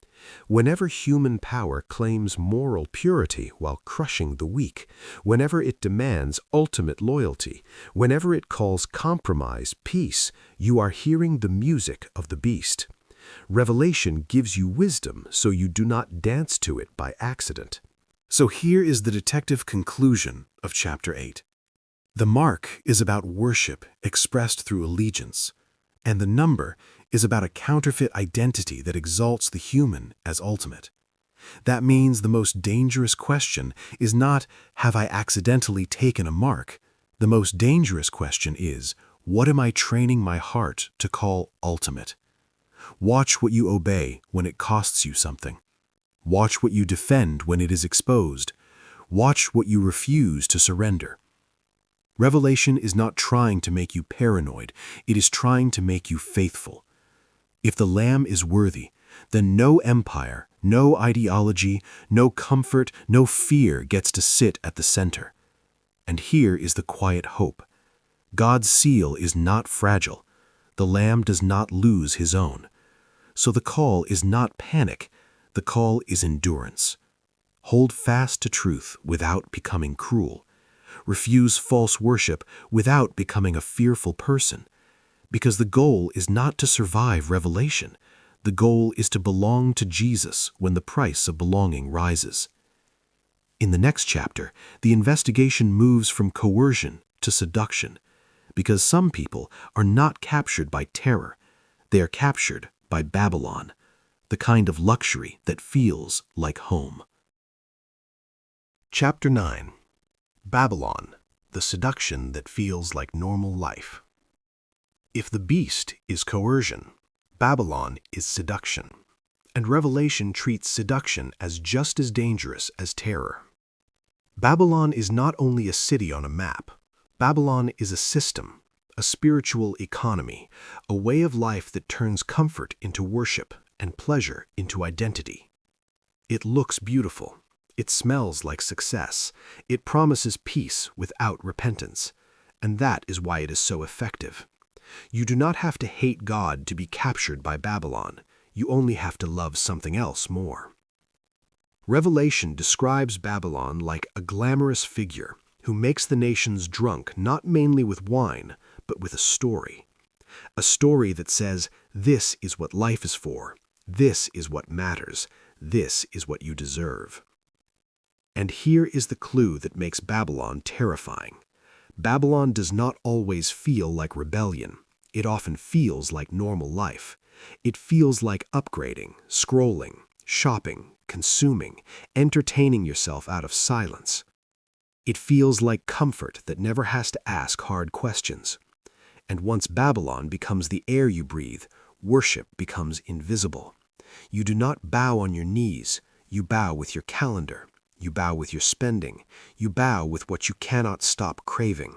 Whenever human power claims moral purity while crushing the weak, whenever it demands ultimate loyalty, whenever it calls compromise peace, you are hearing the music of the beast. Revelation gives you wisdom so you do not dance to it by accident. So here is the detective conclusion of chapter 8. The mark is about worship expressed through allegiance, and the number is about a counterfeit identity that exalts the human as ultimate. That means the most dangerous question is not, have I accidentally taken a mark? The most dangerous question is, what am I training my heart to call ultimate? Watch what you obey when it costs you something. Watch what you defend when it is exposed. Watch what you refuse to surrender. Revelation is not trying to make you paranoid, it is trying to make you faithful. If the Lamb is worthy, then no empire, no ideology, no comfort, no fear gets to sit at the center. And here is the quiet hope. God's seal is not fragile. The Lamb does not lose his own. So the call is not panic, the call is endurance. Hold fast to truth without becoming cruel. Refuse false worship without becoming a fearful person. Because the goal is not to survive revelation. The goal is to belong to Jesus when the price of belonging rises. In the next chapter, the investigation moves from coercion to seduction, because some people are not captured by terror. They are captured by Babylon, the kind of luxury that feels like home. Chapter 9. Babylon, the seduction that feels like normal life. If the beast is coercion, Babylon is seduction. And Revelation treats seduction as just as dangerous as terror. Babylon is not only a city on a map. Babylon is a system, a spiritual economy, a way of life that turns comfort into worship and pleasure into identity. It looks beautiful. It smells like success. It promises peace without repentance. And that is why it is so effective. You do not have to hate God to be captured by Babylon. You only have to love something else more. Revelation describes Babylon like a glamorous figure who makes the nations drunk not mainly with wine, but with a story. A story that says, this is what life is for, this is what matters, this is what you deserve. And here is the clue that makes Babylon terrifying. Babylon does not always feel like rebellion. It often feels like normal life. It feels like upgrading, scrolling, shopping, consuming, entertaining yourself out of silence. It feels like comfort that never has to ask hard questions. And once Babylon becomes the air you breathe, worship becomes invisible. You do not bow on your knees. You bow with your calendar. You bow with your spending. You bow with what you cannot stop craving.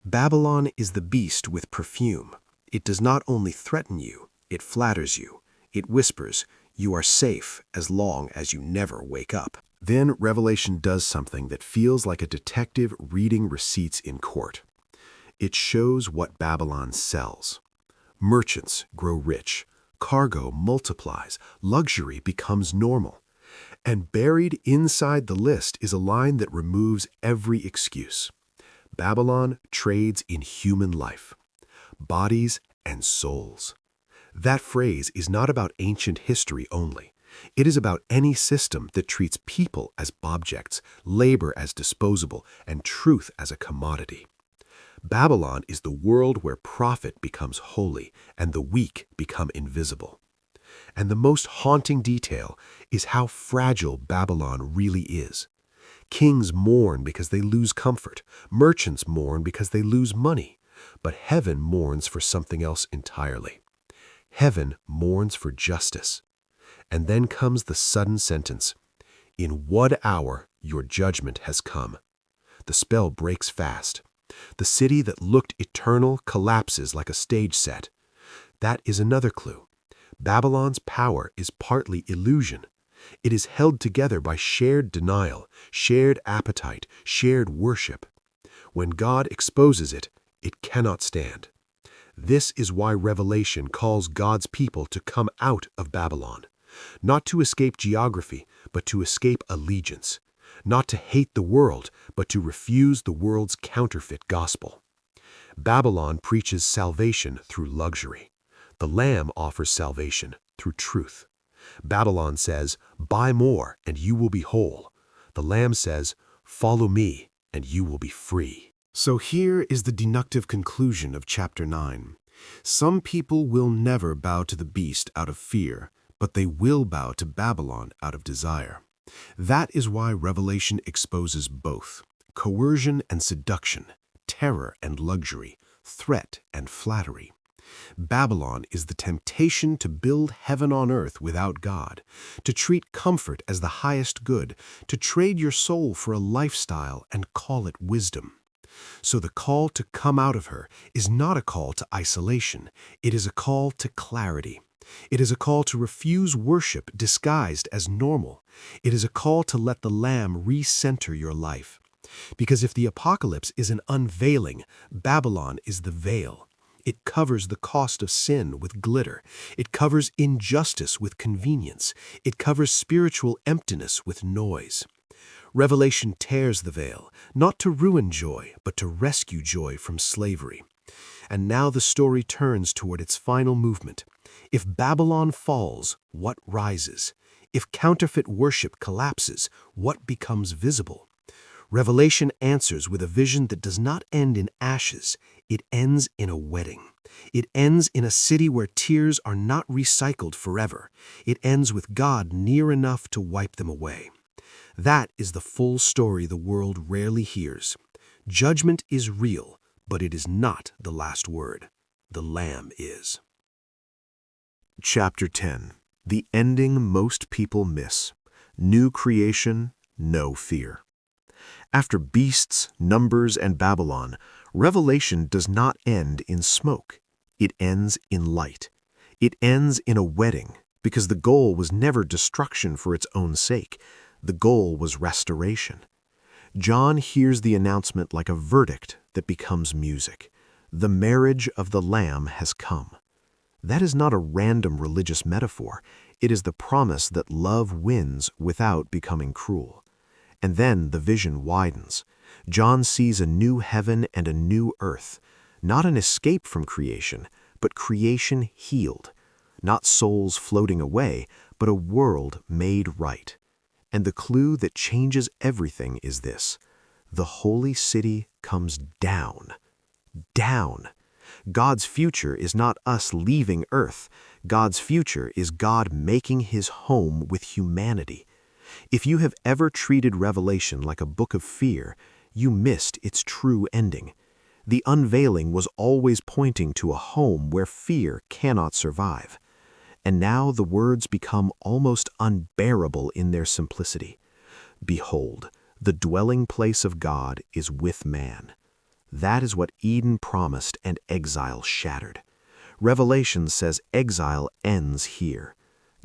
Babylon is the beast with perfume. It does not only threaten you, it flatters you. It whispers, you are safe as long as you never wake up. Then Revelation does something that feels like a detective reading receipts in court. It shows what Babylon sells. Merchants grow rich. Cargo multiplies. Luxury becomes normal. And buried inside the list is a line that removes every excuse. Babylon trades in human life, bodies and souls. That phrase is not about ancient history only. It is about any system that treats people as objects, labor as disposable, and truth as a commodity. Babylon is the world where profit becomes holy and the weak become invisible. And the most haunting detail is how fragile Babylon really is. Kings mourn because they lose comfort. Merchants mourn because they lose money. But heaven mourns for something else entirely. Heaven mourns for justice. And then comes the sudden sentence, in what hour your judgment has come. The spell breaks fast. The city that looked eternal collapses like a stage set. That is another clue. Babylon's power is partly illusion. It is held together by shared denial, shared appetite, shared worship. When God exposes it, it cannot stand. This is why Revelation calls God's people to come out of Babylon, not to escape geography, but to escape allegiance, not to hate the world, but to refuse the world's counterfeit gospel. Babylon preaches salvation through luxury. The Lamb offers salvation through truth. Babylon says, buy more and you will be whole. The Lamb says, follow me and you will be free. So here is the deductive conclusion of chapter 9. Some people will never bow to the beast out of fear, but they will bow to Babylon out of desire. That is why Revelation exposes both, coercion and seduction, terror and luxury, threat and flattery. Babylon is the temptation to build heaven on earth without God, to treat comfort as the highest good, to trade your soul for a lifestyle and call it wisdom. So the call to come out of her is not a call to isolation. It is a call to clarity. It is a call to refuse worship disguised as normal. It is a call to let the Lamb recenter your life. Because if the apocalypse is an unveiling, Babylon is the veil. It covers the cost of sin with glitter. It covers injustice with convenience. It covers spiritual emptiness with noise. Revelation tears the veil, not to ruin joy, but to rescue joy from slavery. And now the story turns toward its final movement. If Babylon falls, what rises? If counterfeit worship collapses, what becomes visible? Revelation answers with a vision that does not end in ashes. It ends in a wedding. It ends in a city where tears are not recycled forever. It ends with God near enough to wipe them away. That is the full story the world rarely hears. Judgment is real, but it is not the last word. The Lamb is. Chapter 10. The ending most people miss. New creation, no fear. After beasts, numbers, and Babylon, Revelation does not end in smoke. It ends in light. It ends in a wedding, because the goal was never destruction for its own sake. The goal was restoration. John hears the announcement like a verdict that becomes music. The marriage of the Lamb has come. That is not a random religious metaphor. It is the promise that love wins without becoming cruel. And then the vision widens. John sees a new heaven and a new earth, not an escape from creation, but creation healed, not souls floating away, but a world made right. And the clue that changes everything is this: the holy city comes down. Down. God's future is not us leaving earth. God's future is God making his home with humanity. If you have ever treated Revelation like a book of fear, you missed its true ending. The unveiling was always pointing to a home where fear cannot survive. And now the words become almost unbearable in their simplicity. Behold, the dwelling place of God is with man. That is what Eden promised and exile shattered. Revelation says exile ends here.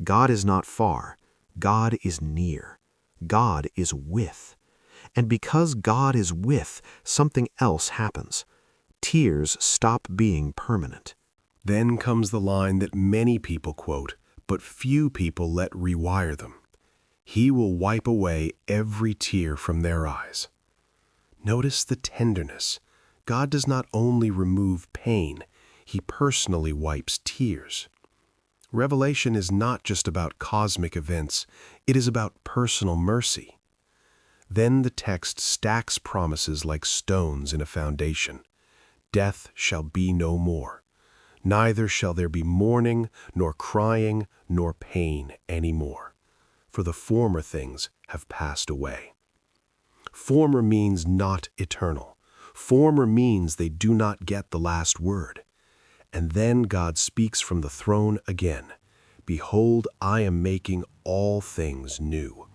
God is not far. God is near. God is with. And because God is with, something else happens. Tears stop being permanent. Then comes the line that many people quote, but few people let rewire them. He will wipe away every tear from their eyes. Notice the tenderness. God does not only remove pain, he personally wipes tears. Revelation is not just about cosmic events, it is about personal mercy. Then the text stacks promises like stones in a foundation. Death shall be no more. Neither shall there be mourning, nor crying, nor pain any more, for the former things have passed away. Former means not eternal. Former means they do not get the last word. And then God speaks from the throne again. Behold, I am making all things new.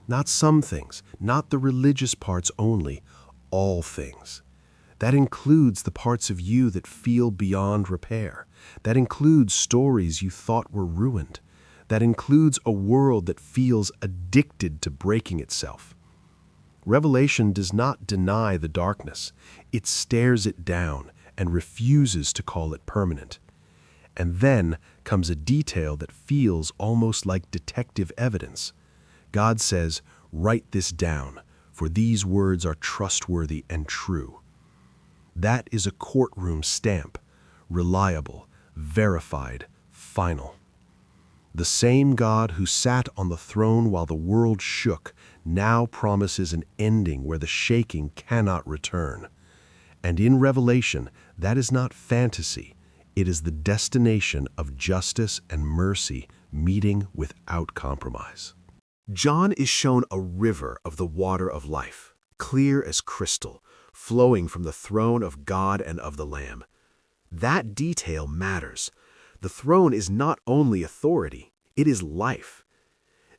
Not some things, not the religious parts only, all things. That includes the parts of you that feel beyond repair. That includes stories you thought were ruined. That includes a world that feels addicted to breaking itself. Revelation does not deny the darkness. It stares it down and refuses to call it permanent. And then comes a detail that feels almost like detective evidence. God says, "Write this down, for these words are trustworthy and true." That is a courtroom stamp, reliable, verified, final. The same God who sat on the throne while the world shook now promises an ending where the shaking cannot return. And in Revelation, that is not fantasy. It is the destination of justice and mercy meeting without compromise. John is shown a river of the water of life, clear as crystal, flowing from the throne of God and of the Lamb. That detail matters. The throne is not only authority, it is life.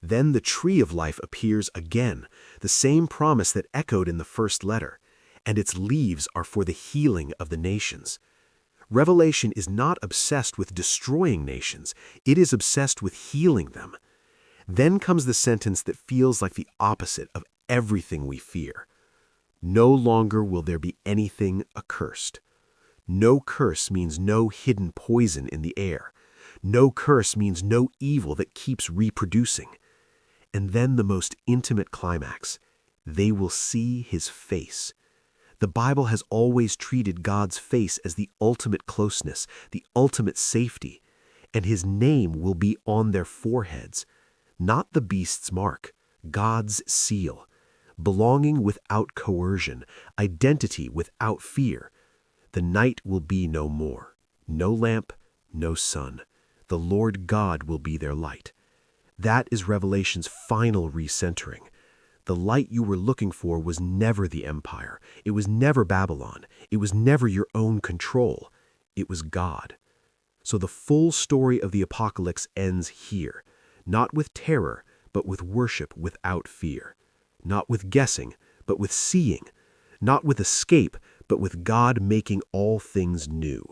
Then the tree of life appears again, the same promise that echoed in the first letter, and its leaves are for the healing of the nations. Revelation is not obsessed with destroying nations, it is obsessed with healing them. Then comes the sentence that feels like the opposite of everything we fear. No longer will there be anything accursed. No curse means no hidden poison in the air. No curse means no evil that keeps reproducing. And then the most intimate climax. They will see his face. The Bible has always treated God's face as the ultimate closeness, the ultimate safety, and his name will be on their foreheads. Not the beast's mark, God's seal. Belonging without coercion, identity without fear. The night will be no more. No lamp, no sun. The Lord God will be their light. That is Revelation's final recentering. The light you were looking for was never the empire. It was never Babylon. It was never your own control. It was God. So the full story of the apocalypse ends here, not with terror, but with worship without fear, not with guessing, but with seeing, not with escape, but with God making all things new.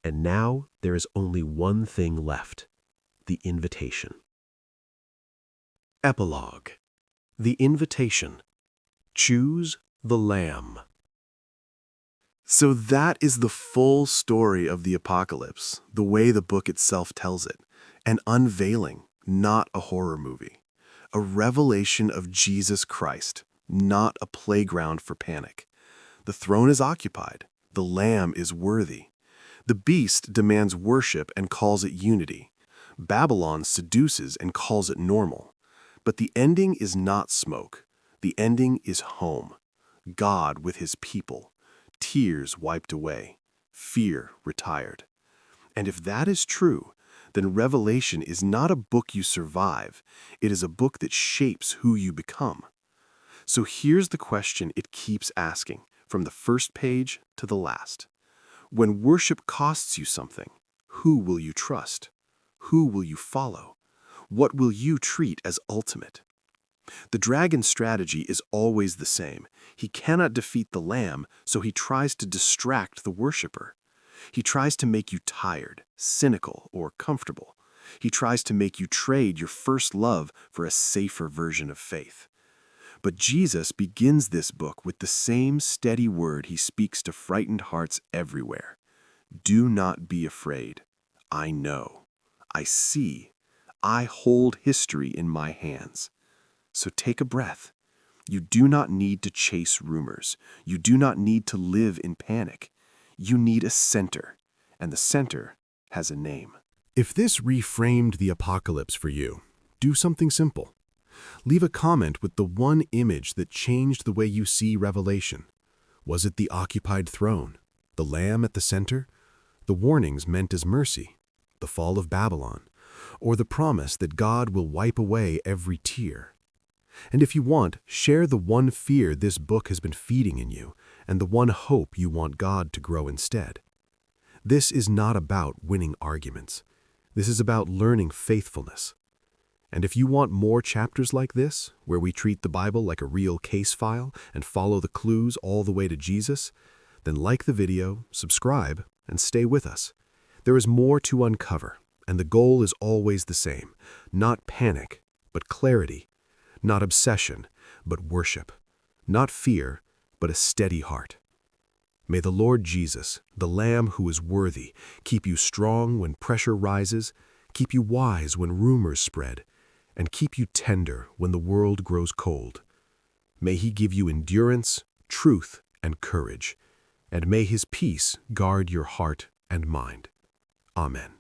And now there is only one thing left, the invitation. Epilogue. The invitation. Choose the Lamb. So that is the full story of the apocalypse, the way the book itself tells it. An unveiling, not a horror movie. A revelation of Jesus Christ, not a playground for panic. The throne is occupied. The Lamb is worthy. The beast demands worship and calls it unity. Babylon seduces and calls it normal. But the ending is not smoke. The ending is home. God with his people. Tears wiped away. Fear retired. And if that is true, then Revelation is not a book you survive. It is a book that shapes who you become. So here's the question it keeps asking, from the first page to the last. When worship costs you something, who will you trust? Who will you follow? What will you treat as ultimate? The dragon's strategy is always the same. He cannot defeat the Lamb, so he tries to distract the worshiper. He tries to make you tired, cynical, or comfortable. He tries to make you trade your first love for a safer version of faith. But Jesus begins this book with the same steady word he speaks to frightened hearts everywhere. Do not be afraid. I know. I see. I hold history in my hands. So take a breath. You do not need to chase rumors. You do not need to live in panic. You need a center, and the center has a name. If this reframed the apocalypse for you, do something simple. Leave a comment with the one image that changed the way you see Revelation. Was it the occupied throne, the Lamb at the center, the warnings meant as mercy, the fall of Babylon, or the promise that God will wipe away every tear? And if you want, share the one fear this book has been feeding in you and the one hope you want God to grow instead. This is not about winning arguments. This is about learning faithfulness. And if you want more chapters like this, where we treat the Bible like a real case file and follow the clues all the way to Jesus, then like the video, subscribe, and stay with us. There is more to uncover, and the goal is always the same. Not panic, but clarity. Not obsession, but worship. Not fear, but a steady heart. May the Lord Jesus, the Lamb who is worthy, keep you strong when pressure rises, keep you wise when rumors spread, and keep you tender when the world grows cold. May he give you endurance, truth, and courage, and may his peace guard your heart and mind. Amen.